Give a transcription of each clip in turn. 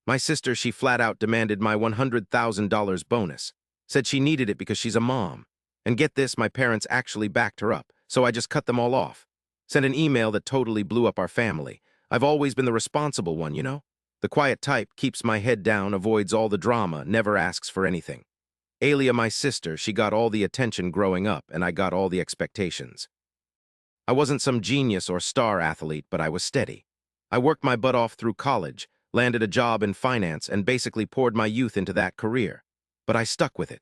My sister, she flat out demanded my $100,000 bonus. Said she needed it because she's a mom. And get this, my parents actually backed her up, so I just cut them all off. Sent an email that totally blew up our family. I've always been the responsible one, you know? The quiet type, keeps my head down, avoids all the drama, never asks for anything. Alia, my sister, she got all the attention growing up, and I got all the expectations. I wasn't some genius or star athlete, but I was steady. I worked my butt off through college, landed a job in finance, and basically poured my youth into that career. But I stuck with it.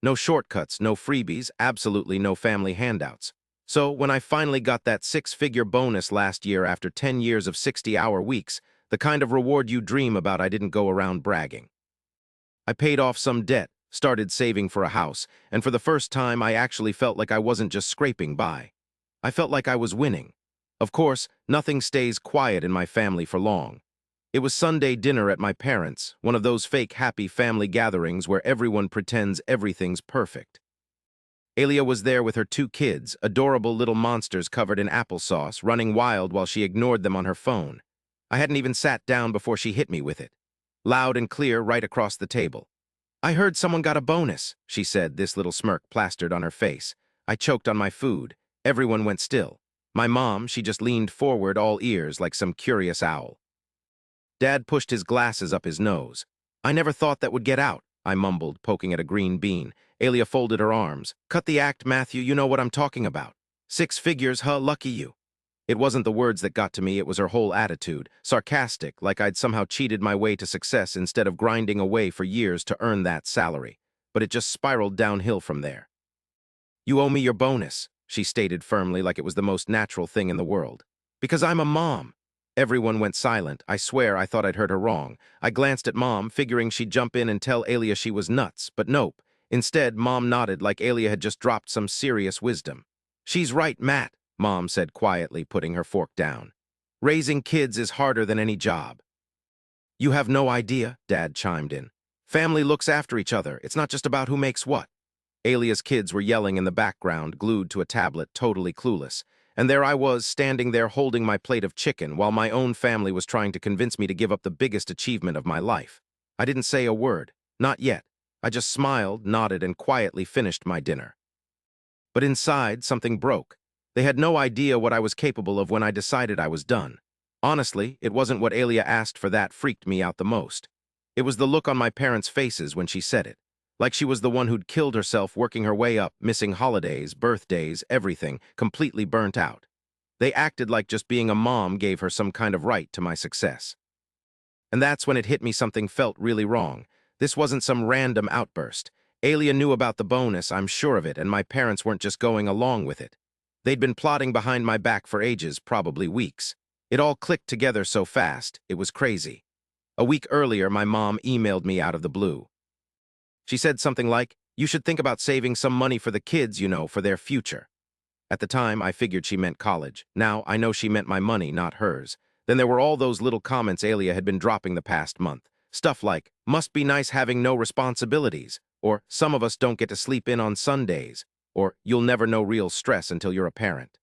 No shortcuts, no freebies, absolutely no family handouts. So when I finally got that six-figure bonus last year after 10 years of 60-hour weeks, the kind of reward you dream about, I didn't go around bragging. I paid off some debt, started saving for a house, and for the first time I actually felt like I wasn't just scraping by. I felt like I was winning. Of course, nothing stays quiet in my family for long. It was Sunday dinner at my parents', one of those fake happy family gatherings where everyone pretends everything's perfect. Alia was there with her two kids, adorable little monsters covered in applesauce, running wild while she ignored them on her phone. I hadn't even sat down before she hit me with it. Loud and clear right across the table. "I heard someone got a bonus," she said, this little smirk plastered on her face. I choked on my food. Everyone went still. My mom, she just leaned forward, all ears, like some curious owl. Dad pushed his glasses up his nose. "I never thought that would get out," I mumbled, poking at a green bean. Alia folded her arms. "Cut the act, Matthew, you know what I'm talking about. 6 figures, huh, lucky you." It wasn't the words that got to me, it was her whole attitude, sarcastic, like I'd somehow cheated my way to success instead of grinding away for years to earn that salary. But it just spiraled downhill from there. "You owe me your bonus," she stated firmly, like it was the most natural thing in the world. "Because I'm a mom." Everyone went silent. I swear I thought I'd heard her wrong. I glanced at Mom, figuring she'd jump in and tell Alia she was nuts, but nope. Instead, Mom nodded like Alia had just dropped some serious wisdom. "She's right, Matt," Mom said quietly, putting her fork down. "Raising kids is harder than any job." "You have no idea," Dad chimed in. "Family looks after each other. It's not just about who makes what." Alia's kids were yelling in the background, glued to a tablet, totally clueless. And there I was, standing there holding my plate of chicken, while my own family was trying to convince me to give up the biggest achievement of my life. I didn't say a word. Not yet. I just smiled, nodded, and quietly finished my dinner. But inside, something broke. They had no idea what I was capable of when I decided I was done. Honestly, it wasn't what Alia asked for that freaked me out the most. It was the look on my parents' faces when she said it. Like she was the one who'd killed herself working her way up, missing holidays, birthdays, everything, completely burnt out. They acted like just being a mom gave her some kind of right to my success. And that's when it hit me, something felt really wrong. This wasn't some random outburst. Alia knew about the bonus, I'm sure of it, and my parents weren't just going along with it. They'd been plotting behind my back for ages, probably weeks. It all clicked together so fast, it was crazy. A week earlier, my mom emailed me out of the blue. She said something like, "You should think about saving some money for the kids, you know, for their future." At the time, I figured she meant college. Now, I know she meant my money, not hers. Then there were all those little comments Alia had been dropping the past month. Stuff like, "Must be nice having no responsibilities," or "Some of us don't get to sleep in on Sundays," or "You'll never know real stress until you're a parent."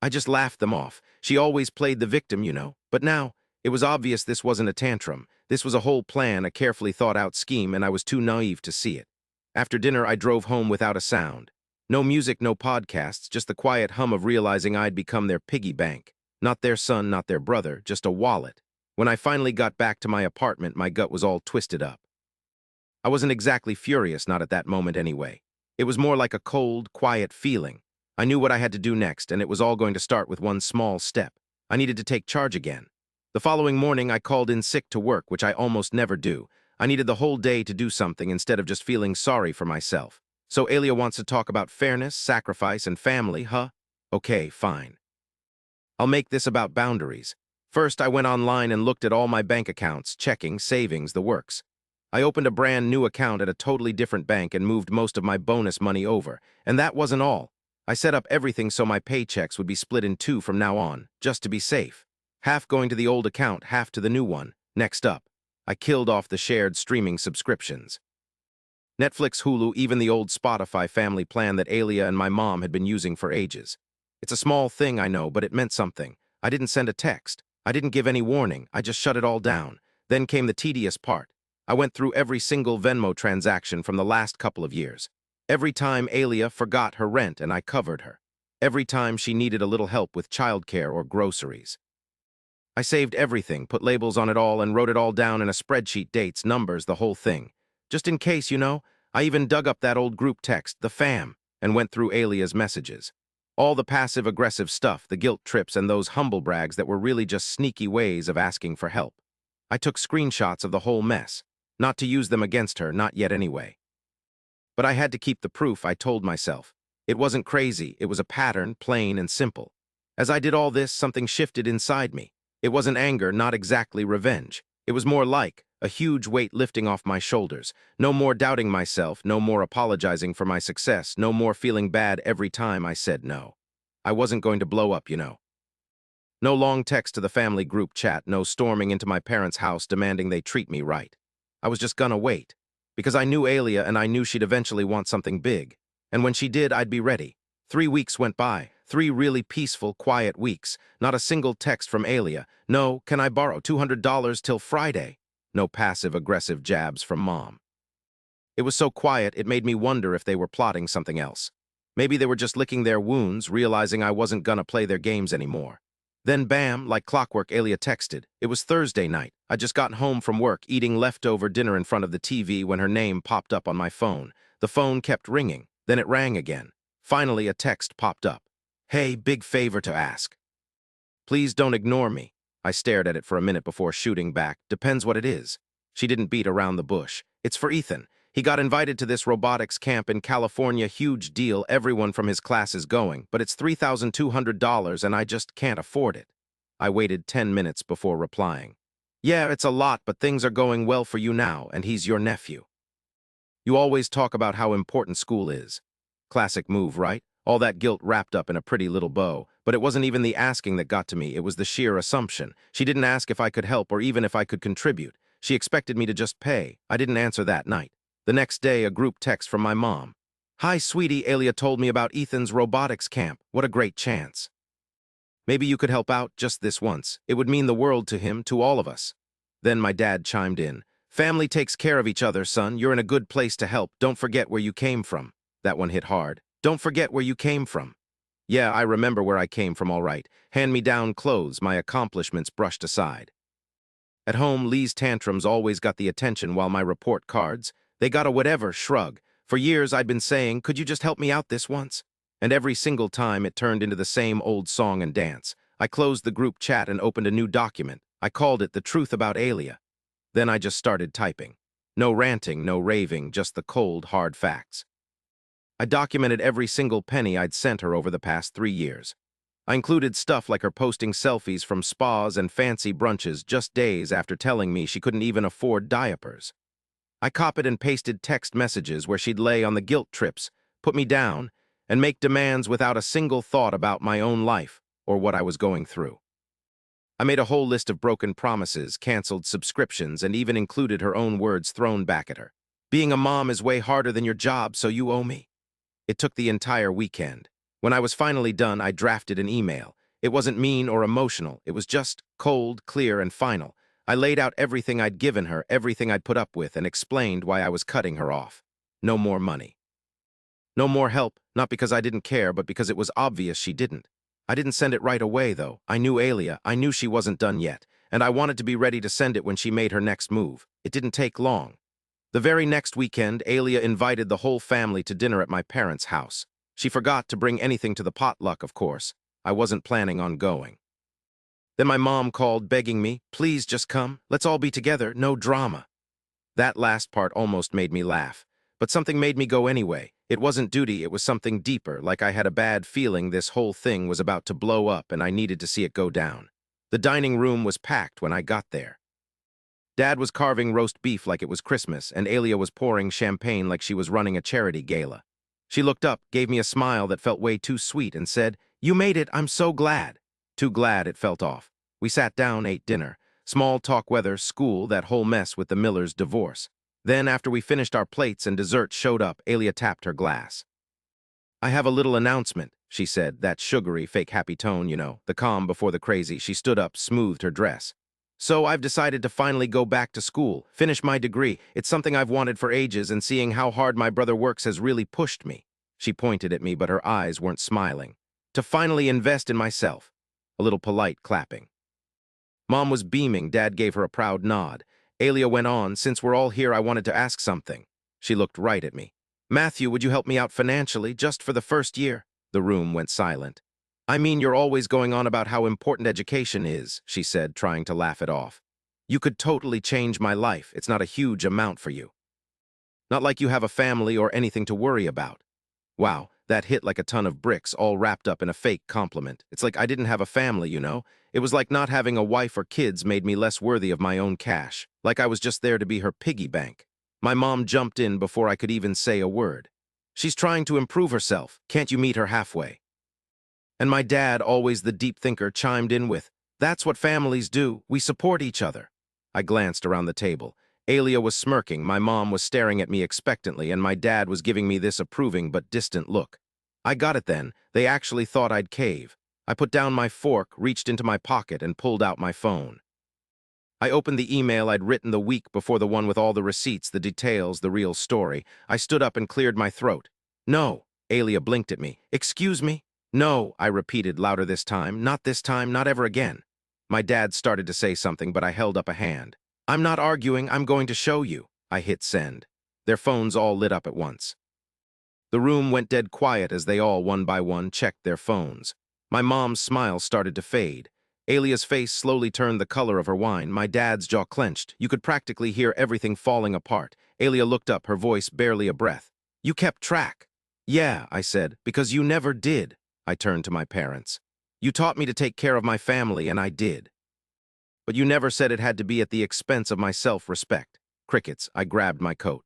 I just laughed them off. She always played the victim, you know. But now, it was obvious this wasn't a tantrum. This was a whole plan, a carefully thought-out scheme, and I was too naive to see it. After dinner, I drove home without a sound. No music, no podcasts, just the quiet hum of realizing I'd become their piggy bank. Not their son, not their brother, just a wallet. When I finally got back to my apartment, my gut was all twisted up. I wasn't exactly furious, not at that moment anyway. It was more like a cold, quiet feeling. I knew what I had to do next, and it was all going to start with one small step. I needed to take charge again. The following morning, I called in sick to work, which I almost never do. I needed the whole day to do something instead of just feeling sorry for myself. "So Alia wants to talk about fairness, sacrifice, and family, huh? Okay, fine. I'll make this about boundaries." First, I went online and looked at all my bank accounts, checking, savings, the works. I opened a brand new account at a totally different bank and moved most of my bonus money over. And that wasn't all. I set up everything so my paychecks would be split in two from now on, just to be safe. Half going to the old account, half to the new one. Next up, I killed off the shared streaming subscriptions. Netflix, Hulu, even the old Spotify family plan that Alia and my mom had been using for ages. It's a small thing, I know, but it meant something. I didn't send a text. I didn't give any warning. I just shut it all down. Then came the tedious part. I went through every single Venmo transaction from the last couple of years. Every time Alia forgot her rent and I covered her. Every time she needed a little help with childcare or groceries. I saved everything, put labels on it all, and wrote it all down in a spreadsheet, dates, numbers, the whole thing. Just in case, I even dug up that old group text, the fam, and went through Alia's messages. All the passive-aggressive stuff, the guilt trips, and those humble brags that were really just sneaky ways of asking for help. I took screenshots of the whole mess. Not to use them against her, not yet anyway. But I had to keep the proof, I told myself. It wasn't crazy, it was a pattern, plain and simple. As I did all this, something shifted inside me. It wasn't anger, not exactly revenge. It was more like a huge weight lifting off my shoulders. No more doubting myself, no more apologizing for my success, no more feeling bad every time I said no. I wasn't going to blow up. No long text to the family group chat, no storming into my parents' house demanding they treat me right. I was just gonna wait. Because I knew Alia and I knew she'd eventually want something big. And when she did, I'd be ready. 3 weeks went by. 3 really peaceful, quiet weeks. Not a single text from Alia. No, can I borrow $200 till Friday? No passive-aggressive jabs from Mom. It was so quiet, it made me wonder if they were plotting something else. Maybe they were just licking their wounds, realizing I wasn't gonna play their games anymore. Then bam, like clockwork, Alia texted. It was Thursday night. I just got home from work, eating leftover dinner in front of the TV when her name popped up on my phone. The phone kept ringing. Then it rang again. Finally, a text popped up. Hey, big favor to ask. Please don't ignore me. I stared at it for a minute before shooting back. Depends what it is. She didn't beat around the bush. It's for Ethan. He got invited to this robotics camp in California. Huge deal. Everyone from his class is going, but it's $3,200 and I just can't afford it. I waited 10 minutes before replying. Yeah, it's a lot, but things are going well for you now, and he's your nephew. You always talk about how important school is. Classic move, right? All that guilt wrapped up in a pretty little bow. But it wasn't even the asking that got to me, it was the sheer assumption. She didn't ask if I could help or even if I could contribute. She expected me to just pay. I didn't answer that night. The next day, a group text from my mom. Hi, sweetie, Alia told me about Ethan's robotics camp. What a great chance. Maybe you could help out just this once. It would mean the world to him, to all of us. Then my dad chimed in. Family takes care of each other, son. You're in a good place to help. Don't forget where you came from. That one hit hard. Don't forget where you came from. Yeah, I remember where I came from, all right. Hand-me-down clothes, my accomplishments brushed aside. At home, Lee's tantrums always got the attention while my report cards, they got a whatever shrug. For years, I'd been saying, could you just help me out this once? And every single time, it turned into the same old song and dance. I closed the group chat and opened a new document. I called it The Truth About Alia. Then I just started typing. No ranting, no raving, just the cold, hard facts. I documented every single penny I'd sent her over the past 3 years. I included stuff like her posting selfies from spas and fancy brunches just days after telling me she couldn't even afford diapers. I copied and pasted text messages where she'd lay on the guilt trips, put me down, and make demands without a single thought about my own life or what I was going through. I made a whole list of broken promises, canceled subscriptions, and even included her own words thrown back at her. Being a mom is way harder than your job, so you owe me. It took the entire weekend. When I was finally done, I drafted an email. It wasn't mean or emotional. It was just cold, clear, and final. I laid out everything I'd given her, everything I'd put up with, and explained why I was cutting her off. No more money. No more help, not because I didn't care, but because it was obvious she didn't. I didn't send it right away, though. I knew Alia. I knew she wasn't done yet, and I wanted to be ready to send it when she made her next move. It didn't take long. The very next weekend, Alia invited the whole family to dinner at my parents' house. She forgot to bring anything to the potluck, of course. I wasn't planning on going. Then my mom called, begging me, please just come. Let's all be together, no drama. That last part almost made me laugh. But something made me go anyway. It wasn't duty, it was something deeper, like I had a bad feeling this whole thing was about to blow up and I needed to see it go down. The dining room was packed when I got there. Dad was carving roast beef like it was Christmas, and Alia was pouring champagne like she was running a charity gala. She looked up, gave me a smile that felt way too sweet, and said, "You made it, I'm so glad." Too glad it felt off. We sat down, ate dinner. Small talk, weather, school, that whole mess with the Millers' divorce. Then, after we finished our plates and dessert showed up, Alia tapped her glass. I have a little announcement, she said, that sugary, fake happy tone, the calm before the crazy. She stood up, smoothed her dress. So I've decided to finally go back to school, finish my degree. It's something I've wanted for ages, and seeing how hard my brother works has really pushed me. She pointed at me, but her eyes weren't smiling. To finally invest in myself. A little polite clapping. Mom was beaming. Dad gave her a proud nod. Alia went on, since we're all here, I wanted to ask something. She looked right at me. Matthew, would you help me out financially, just for the first year? The room went silent. I mean, you're always going on about how important education is, she said, trying to laugh it off. You could totally change my life. It's not a huge amount for you. Not like you have a family or anything to worry about. Wow, that hit like a ton of bricks, all wrapped up in a fake compliment. It's like I didn't have a family, you know? It was like not having a wife or kids made me less worthy of my own cash, like I was just there to be her piggy bank. My mom jumped in before I could even say a word. She's trying to improve herself. Can't you meet her halfway? And my dad, always the deep thinker, chimed in with, that's what families do. We support each other. I glanced around the table. Alia was smirking, my mom was staring at me expectantly, and my dad was giving me this approving but distant look. I got it then. They actually thought I'd cave. I put down my fork, reached into my pocket, and pulled out my phone. I opened the email I'd written the week before, the one with all the receipts, the details, the real story. I stood up and cleared my throat. No, Alia blinked at me. Excuse me? No, I repeated louder this time, not ever again. My dad started to say something, but I held up a hand. I'm not arguing, I'm going to show you. I hit send. Their phones all lit up at once. The room went dead quiet as they all, one by one, checked their phones. My mom's smile started to fade. Alia's face slowly turned the color of her wine. My dad's jaw clenched. You could practically hear everything falling apart. Alia looked up, her voice barely a breath. You kept track. Yeah, I said, because you never did. I turned to my parents. You taught me to take care of my family, and I did. But you never said it had to be at the expense of my self-respect. Crickets, I grabbed my coat.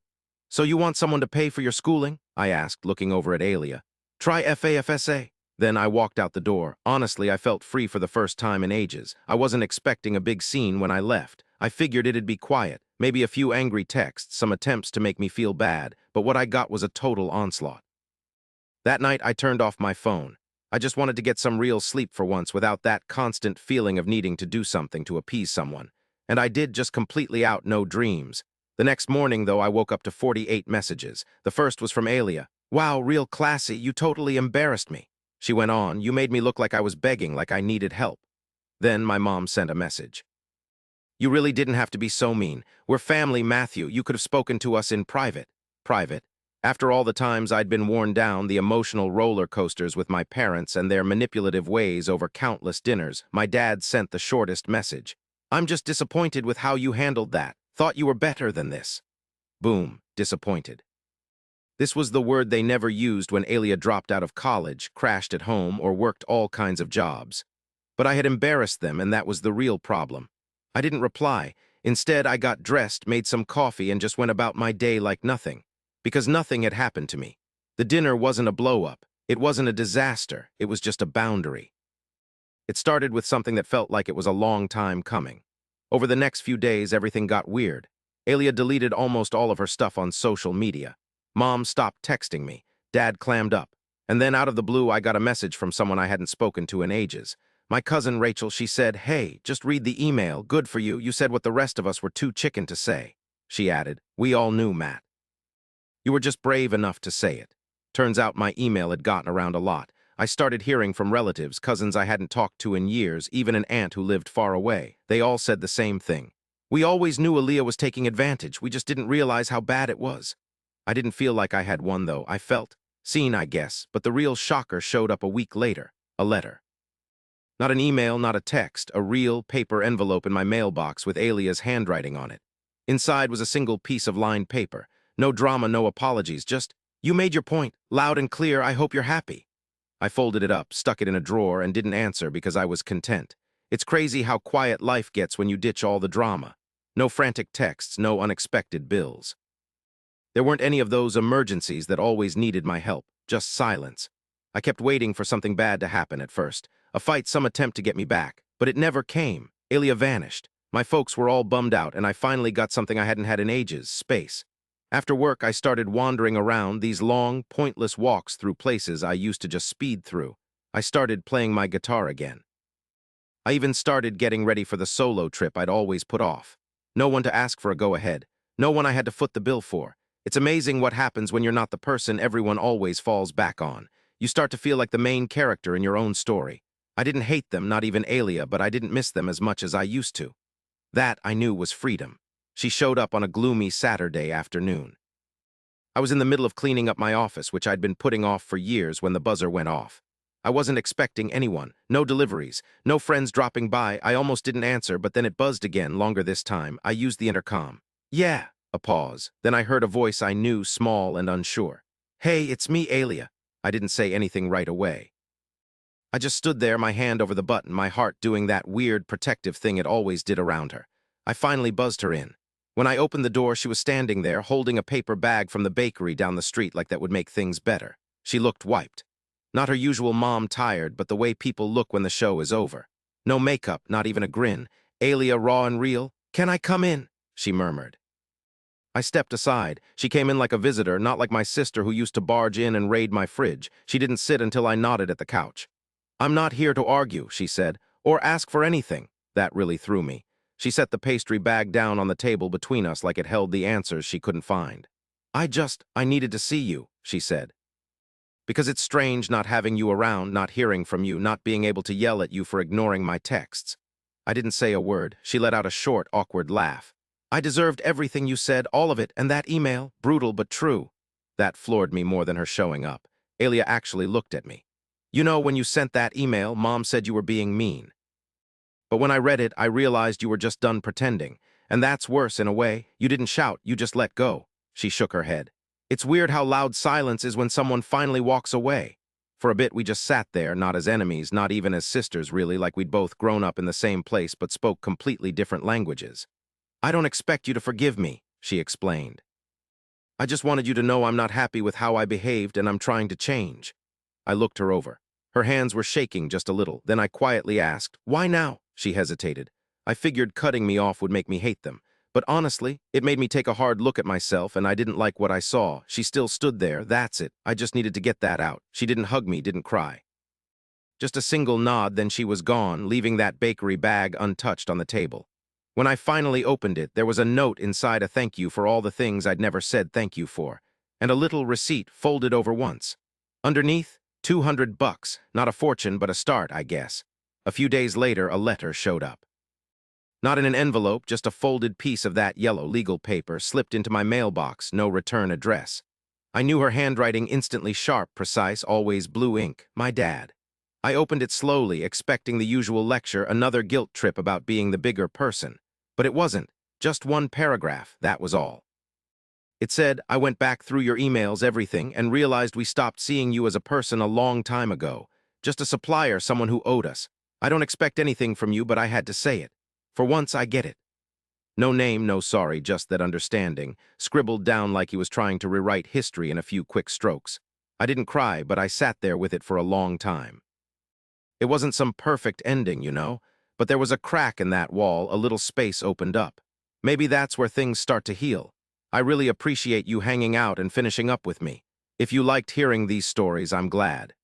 So you want someone to pay for your schooling? I asked, looking over at Alia. Try FAFSA. Then I walked out the door. Honestly, I felt free for the first time in ages. I wasn't expecting a big scene when I left. I figured it'd be quiet, maybe a few angry texts, some attempts to make me feel bad, but what I got was a total onslaught. That night, I turned off my phone. I just wanted to get some real sleep for once without that constant feeling of needing to do something to appease someone. And I did, just completely out, no dreams. The next morning, though, I woke up to 48 messages. The first was from Alia. Wow, real classy, you totally embarrassed me. She went on, you made me look like I was begging, like I needed help. Then my mom sent a message. You really didn't have to be so mean. We're family, Matthew. You could have spoken to us in private. Private. After all the times I'd been worn down, the emotional roller coasters with my parents and their manipulative ways over countless dinners, my dad sent the shortest message. I'm just disappointed with how you handled that. Thought you were better than this. Boom, disappointed. This was the word they never used when Alia dropped out of college, crashed at home, or worked all kinds of jobs. But I had embarrassed them, and that was the real problem. I didn't reply. Instead, I got dressed, made some coffee, and just went about my day like nothing. Because nothing had happened to me. The dinner wasn't a blow-up. It wasn't a disaster. It was just a boundary. It started with something that felt like it was a long time coming. Over the next few days, everything got weird. Alia deleted almost all of her stuff on social media. Mom stopped texting me. Dad clammed up. And then out of the blue, I got a message from someone I hadn't spoken to in ages. My cousin Rachel, she said, hey, just read the email. Good for you. You said what the rest of us were too chicken to say. She added, we all knew, Matt. You were just brave enough to say it. Turns out my email had gotten around a lot. I started hearing from relatives, cousins I hadn't talked to in years, even an aunt who lived far away. They all said the same thing. We always knew Alia was taking advantage. We just didn't realize how bad it was. I didn't feel like I had won, though. I felt seen, I guess, but the real shocker showed up a week later. A letter. Not an email, not a text, a real paper envelope in my mailbox with Alia's handwriting on it. Inside was a single piece of lined paper. No drama, no apologies, just, you made your point, loud and clear, I hope you're happy. I folded it up, stuck it in a drawer, and didn't answer because I was content. It's crazy how quiet life gets when you ditch all the drama. No frantic texts, no unexpected bills. There weren't any of those emergencies that always needed my help, just silence. I kept waiting for something bad to happen at first, a fight, some attempt to get me back, but it never came. Alia vanished. My folks were all bummed out, and I finally got something I hadn't had in ages, space. After work, I started wandering around, these long, pointless walks through places I used to just speed through. I started playing my guitar again. I even started getting ready for the solo trip I'd always put off. No one to ask for a go-ahead. No one I had to foot the bill for. It's amazing what happens when you're not the person everyone always falls back on. You start to feel like the main character in your own story. I didn't hate them, not even Alia, but I didn't miss them as much as I used to. That, I knew, was freedom. She showed up on a gloomy Saturday afternoon. I was in the middle of cleaning up my office, which I'd been putting off for years, when the buzzer went off. I wasn't expecting anyone. No deliveries. No friends dropping by. I almost didn't answer, but then it buzzed again, longer this time. I used the intercom. Yeah. A pause. Then I heard a voice I knew, small and unsure. Hey, it's me, Alia. I didn't say anything right away. I just stood there, my hand over the button, my heart doing that weird protective thing it always did around her. I finally buzzed her in. When I opened the door, she was standing there, holding a paper bag from the bakery down the street like that would make things better. She looked wiped. Not her usual mom tired, but the way people look when the show is over. No makeup, not even a grin. Alia raw and real. Can I come in? She murmured. I stepped aside. She came in like a visitor, not like my sister who used to barge in and raid my fridge. She didn't sit until I nodded at the couch. I'm not here to argue, she said, or ask for anything. That really threw me. She set the pastry bag down on the table between us like it held the answers she couldn't find. I needed to see you, she said. Because it's strange not having you around, not hearing from you, not being able to yell at you for ignoring my texts. I didn't say a word. She let out a short, awkward laugh. I deserved everything you said, all of it, and that email, brutal but true. That floored me more than her showing up. Alia actually looked at me. You know, when you sent that email, Mom said you were being mean. But when I read it, I realized you were just done pretending. And that's worse in a way. You didn't shout, you just let go. She shook her head. It's weird how loud silence is when someone finally walks away. For a bit, we just sat there, not as enemies, not even as sisters, really, like we'd both grown up in the same place but spoke completely different languages. I don't expect you to forgive me, she explained. I just wanted you to know I'm not happy with how I behaved and I'm trying to change. I looked her over. Her hands were shaking just a little. Then I quietly asked, why now? She hesitated. I figured cutting me off would make me hate them. But honestly, it made me take a hard look at myself, and I didn't like what I saw. She still stood there, that's it. I just needed to get that out. She didn't hug me, didn't cry. Just a single nod, then she was gone, leaving that bakery bag untouched on the table. When I finally opened it, there was a note inside, a thank you for all the things I'd never said thank you for, and a little receipt folded over once. Underneath, $200, not a fortune, but a start, I guess. A few days later, a letter showed up. Not in an envelope, just a folded piece of that yellow legal paper slipped into my mailbox, no return address. I knew her handwriting instantly, sharp, precise, always blue ink. My dad. I opened it slowly, expecting the usual lecture, another guilt trip about being the bigger person. But it wasn't. Just one paragraph, that was all. It said, I went back through your emails, everything, and realized we stopped seeing you as a person a long time ago. Just a supplier, someone who owed us. I don't expect anything from you, but I had to say it. For once, I get it. No name, no sorry, just that understanding, scribbled down like he was trying to rewrite history in a few quick strokes. I didn't cry, but I sat there with it for a long time. It wasn't some perfect ending, you know, but there was a crack in that wall, a little space opened up. Maybe that's where things start to heal. I really appreciate you hanging out and finishing up with me. If you liked hearing these stories, I'm glad.